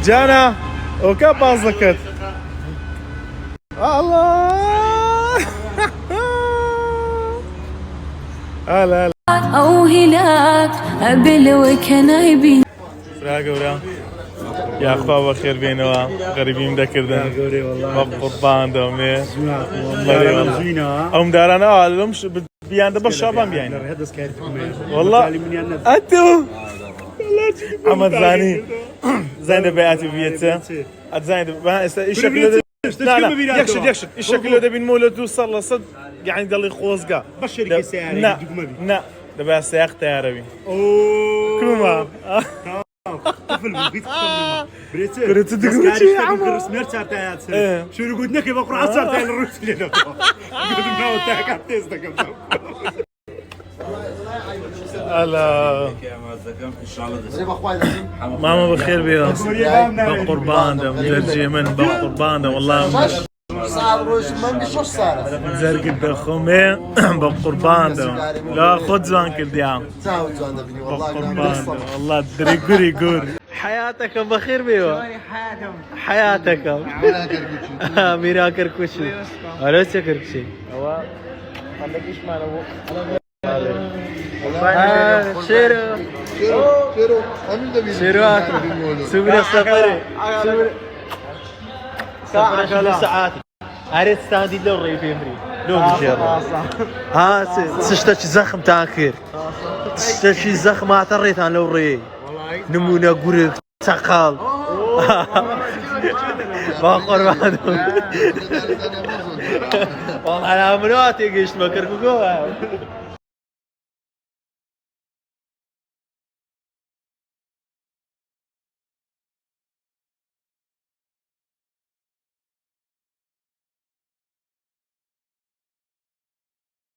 جانا وكا بازلكت الله هلا أو هناك قبل وكنايبي فراقة ورا يا أخوة بخير بينوا غريبين دكردن قربان دومي والله أم دارنا ألهم بيان ده بالشابان بيان والله أنتو محمد زاني زين بياتي بيته زين الشكل لا لا يكشد الشكل ده بين مولد وصل صد يعني دلي خوزقة بشركة سيارة لا ده بس سياق عربي كوما طفل بيت بريتس بريتس تقول شي يا عم رسمير تاعت شو يقول لك بقرا عصر تاع الروس اللي ده قد ما تاعك تيستك هلا ماما بخير بيهم بقربان ده مترجي من بقربان ده والله صار روش من شو صار؟ زرق الدخومي بقربان ده لا خد زوان كل ديام تعود زوان بني والله بقربان ده والله دري قري قر حياتك بخير بيهم حياتك ميرا كركوشي أروس كركوشي هو عندك إيش معنا شيرو شيرو أمين ده شيروات سوبر السفري ساعة ساعات عرفت استهدي لو الري في امري لو بجرب سشتش زخم تاخير سشتش زخم ما اعتريت عن لو الري نمونا قريك تقال باقر بعدهم والله على منواتي قشت بكركو